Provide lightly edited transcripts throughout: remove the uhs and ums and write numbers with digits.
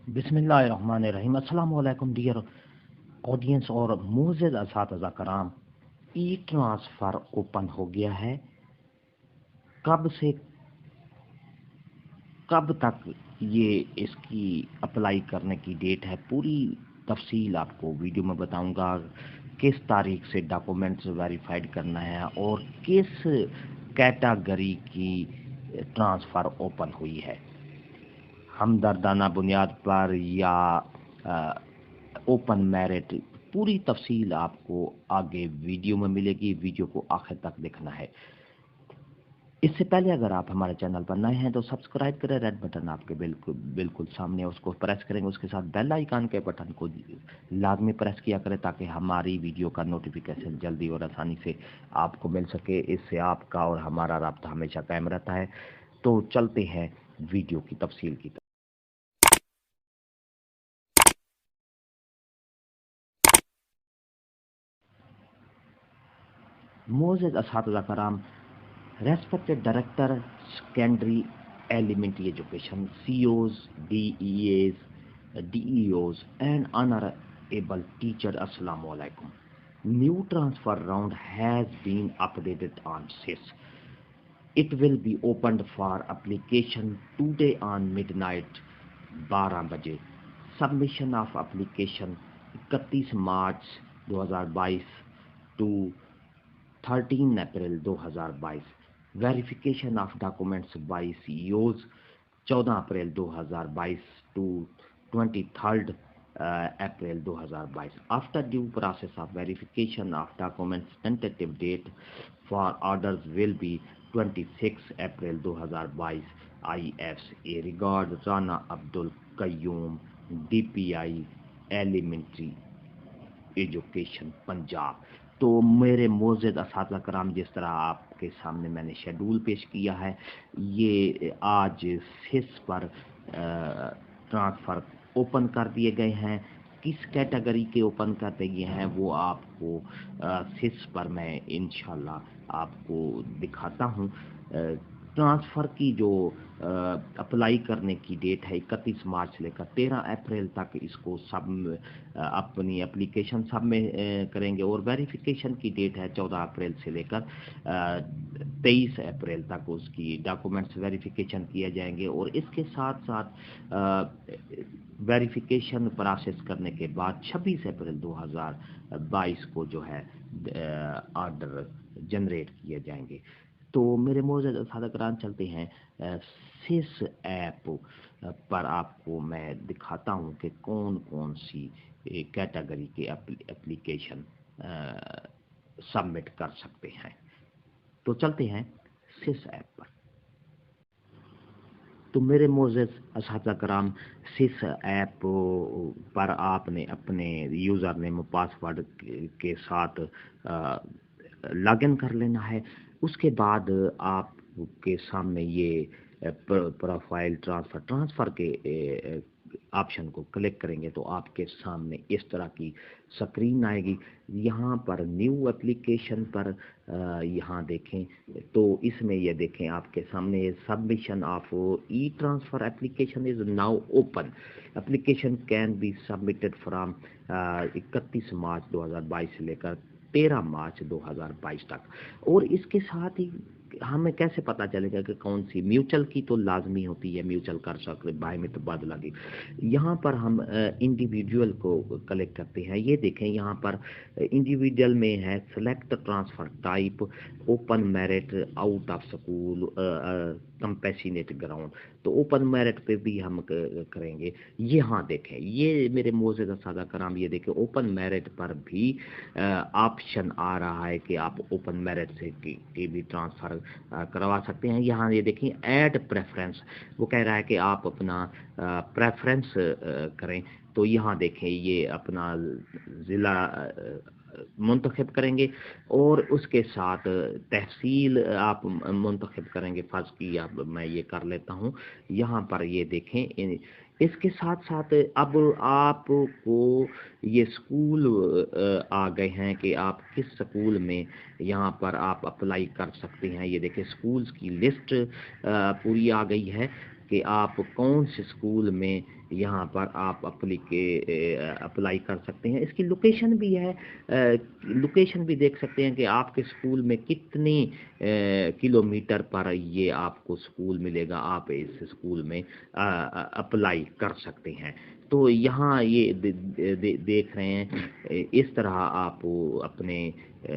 बिस्मिल्लाहिर्रहमानिर्रहीम। अस्सलाम वालेकुम डियर ऑडियंस और मोअज़्ज़ज़ असातिज़ा कराम। ई ट्रांसफ़र ओपन हो गया है। कब से कब तक ये इसकी अप्लाई करने की डेट है, पूरी तफसील आपको वीडियो में बताऊंगा। किस तारीख से डॉक्यूमेंट्स वेरीफाइड करना है और किस कैटेगरी की ट्रांसफ़र ओपन हुई है, हमदर्दाना बुनियाद पर या ओपन मेरिट। पूरी तफसील आपको आगे वीडियो में मिलेगी, वीडियो को आखिर तक देखना है। इससे पहले अगर आप हमारे चैनल पर नए हैं तो सब्सक्राइब करें, रेड बटन आपके बिल्कुल बिल्कुल सामने, उसको प्रेस करेंगे। उसके साथ बेल आइकन के बटन को लाजमी प्रेस किया करें ताकि हमारी वीडियो का नोटिफिकेशन जल्दी और आसानी से आपको मिल सके। इससे आपका और हमारा राब्ता हमेशा कायम रहता है। तो चलते हैं वीडियो की तफसील की तरफ। मोअज़्ज़ज़ असातिज़ा कराम, respected director secondary elementary education, COs, DEAs, DEOs and honorable teacher, assalamu alaikum. New transfer round has been updated on SIS. It will be opened for application today on midnight 12 बजे। Submission of application 31 March 2022 to 13 April 2022। Verification of documents by CEOs 14 April 2022 to 23 April 2022। After due process of verification of documents, tentative date for orders will be 26 April 2022। IFA regards Rana Abdul Qayyum, DPI elementary education Punjab. तो मेरे मोअज़्ज़ज़ असातिज़ा कराम, जिस तरह आपके सामने मैंने schedule पेश किया है, ये आज सिस पर ट्रांसफ़र ओपन कर दिए गए हैं। किस कैटेगरी के ओपन कर दिए गए हैं वो आपको सिस पर मैं इंशाल्लाह आपको दिखाता हूँ। ट्रांसफ़र की जो अप्लाई करने की डेट है 31 मार्च से लेकर 13 अप्रैल तक इसको सब अपनी एप्लीकेशन सब में करेंगे। और वेरिफिकेशन की डेट है 14 अप्रैल से लेकर 23 अप्रैल तक उसकी डॉक्यूमेंट्स वेरिफिकेशन किए जाएंगे। और इसके साथ साथ वेरिफिकेशन प्रोसेस करने के बाद 26 अप्रैल 2022 को जो है ऑर्डर जनरेट किए जाएंगे। तो मेरे मोअज़्ज़ज़ असातिज़ा कराम, चलते हैं सिस ऐप पर। आपको मैं दिखाता हूँ कि कौन कौन सी कैटेगरी के एप्लीकेशन सबमिट कर सकते हैं। तो चलते हैं सिस ऐप पर। तो मेरे मोअज़्ज़ज़ असातिज़ा कराम, सिस ऐप पर आपने अपने यूज़र नेम पासवर्ड के साथ लॉगिन कर लेना है। उसके बाद आपके सामने ये प्रोफाइल ट्रांसफ़र के ऑप्शन को क्लिक करेंगे तो आपके सामने इस तरह की स्क्रीन आएगी। यहाँ पर न्यू एप्लीकेशन पर यहाँ देखें तो इसमें ये देखें आपके सामने submission of e transfer application is now open. Application can be submitted from 31 March 2022 से लेकर 13 मार्च 2022 तक। और इसके साथ ही हमें कैसे पता चलेगा कि कौन सी म्यूचुअल की तो लाजमी होती है, म्यूचुअल कर सकते बाय में तबादला की। यहाँ पर हम इंडिविजुअल को कलेक्ट करते हैं। ये देखें यहाँ पर इंडिविजुअल में है select transfer type, open merit, out of school, compassionate ground. तो ओपन मेरिट पे भी हम करेंगे। यहाँ देखें, ये मेरे मोअज़्ज़ज़ असातिज़ा कराम, ये देखें ओपन मेरिट पर भी ऑप्शन आ रहा है कि आप ओपन मेरिट से की भी ट्रांसफ़र करवा सकते हैं। यहाँ ये देखें ऐड प्रेफरेंस, वो कह रहा है कि आप अपना प्रेफरेंस करें। तो यहाँ देखें ये अपना ज़िला मुंतखब करेंगे और उसके साथ तहसील आप मुंतखब करेंगे। फ़र्ज़ की अब मैं ये कर लेता हूँ। यहाँ पर ये देखें, इसके साथ साथ अब आपको ये स्कूल आ गए हैं कि आप किस स्कूल में यहाँ पर आप अप्लाई कर सकते हैं। ये देखें स्कूल्स की लिस्ट पूरी आ गई है। کہ آپ کون سے اسکول میں یہاں پر آپ اپلائی کر سکتے ہیں۔ اس کی لوکیشن بھی ہے، لوکیشن بھی دیکھ سکتے ہیں کہ آپ کے اسکول میں کتنی کلومیٹر پر یہ آپ کو اسکول ملے گا، آپ اس اسکول میں اپلائی کر سکتے ہیں۔ تو یہاں یہ دیکھ رہے ہیں، اس طرح آپ اپنے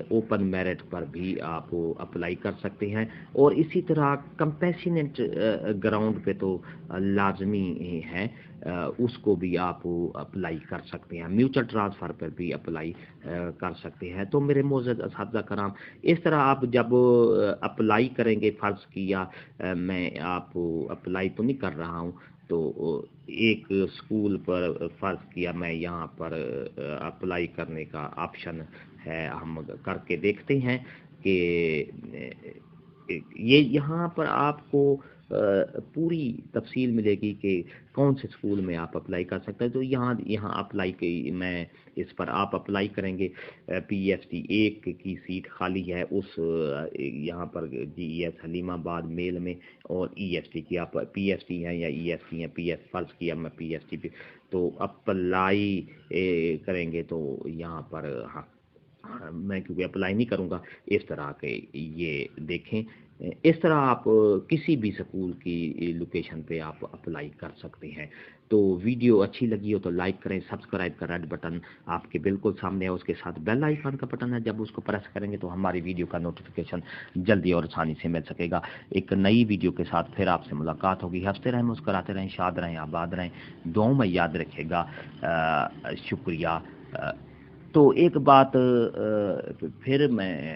اوپن میرٹ پر بھی آپ اپلائی کر سکتے ہیں، اور اسی طرح کمپیشنٹ گراؤنڈ پہ تو لازمی ہے، اس کو بھی آپ اپلائی کر سکتے ہیں، میوچل ٹرانسفر پر بھی اپلائی کر سکتے ہیں۔ تو میرے معزز اساتذہ کرام، اس طرح آپ جب اپلائی کریں گے، فرض کیا میں آپ اپلائی تو نہیں کر رہا ہوں، تو ایک اسکول پر فرض کیا میں یہاں پر اپلائی کرنے کا آپشن ہے، ہم کر کے دیکھتے ہیں کہ یہ یہاں پر آپ کو پوری تفصیل ملے گی کہ کون سے اسکول میں آپ اپلائی کر سکتے ہیں۔ تو یہاں اپلائی کی میں اس پر آپ اپلائی کریں گے، پی ایس ٹی 1 کی سیٹ خالی ہے اس یہاں پر جی ای ایس حلیم آباد میل میں، اور ای ایس ٹی کی آپ پی ایس ٹی ہیں یا ای ایس ٹی ہیں، پی ایس فرض کیا میں پی ایس ٹی پہ تو اپلائی کریں گے، تو یہاں پر میں کیونکہ اپلائی نہیں کروں گا، اس طرح کے یہ دیکھیں، اس طرح آپ کسی بھی سکول کی لوکیشن پہ آپ اپلائی کر سکتے ہیں۔ تو ویڈیو اچھی لگی ہو تو لائک کریں، سبسکرائب کا ریڈ بٹن آپ کے بالکل سامنے ہے، اس کے ساتھ بیل آئیکن کا بٹن ہے، جب اس کو پریس کریں گے تو ہماری ویڈیو کا نوٹیفیکیشن جلدی اور آسانی سے مل سکے گا۔ ایک نئی ویڈیو کے ساتھ پھر آپ سے ملاقات ہوگی۔ ہنستے رہیں، مسکراتے رہیں، شاد رہیں، آباد رہیں، دعاؤں میں یاد رکھے گا۔ شکریہ۔ تو ایک بات پھر میں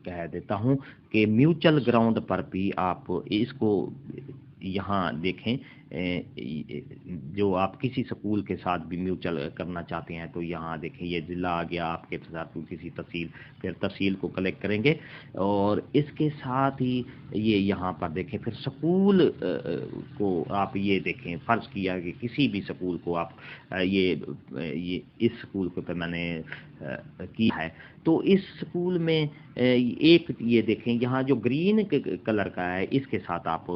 کہہ دیتا ہوں کہ میوچل گراؤنڈ پر بھی آپ اس کو یہاں دیکھیں، جو آپ کسی سکول کے ساتھ بھی میوچل کرنا چاہتے ہیں تو یہاں دیکھیں، یہ ضلع آ گیا آپ کے ساتھ کسی تحصیل، پھر تحصیل کو کلیکٹ کریں گے، اور اس کے ساتھ ہی یہ یہاں پر دیکھیں، پھر سکول کو آپ یہ دیکھیں، فرض کیا کہ کسی بھی سکول کو آپ یہ اس سکول کو پہ میں نے کی ہے، تو اس سکول میں ایک یہ دیکھیں، یہاں جو گرین کلر کا ہے اس کے ساتھ آپ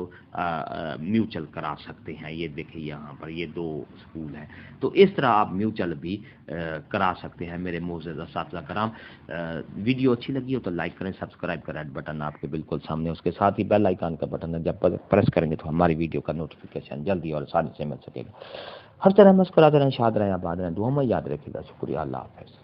میوچل کرا سکتے ہیں۔ یہ دیکھیں یہاں پر یہ 2 سکول ہیں، تو اس طرح آپ میوچل بھی کرا سکتے ہیں۔ میرے معزز اساتذہ کرام، ویڈیو اچھی لگی ہو تو لائک کریں، سبسکرائب کا ریڈ بٹن آپ کے بالکل سامنے، اس کے ساتھ ہی بیل آئیکن کا بٹن ہے، جب پریس کریں گے تو ہماری ویڈیو کا نوٹیفیکیشن جلدی اور آسانی سے مل سکے گا۔ ہر طرح مسکراتے رہیں، شاد رہیں، آباد رہیں، دعاؤں میں یاد رکھے گا۔ شکریہ، اللہ حافظ۔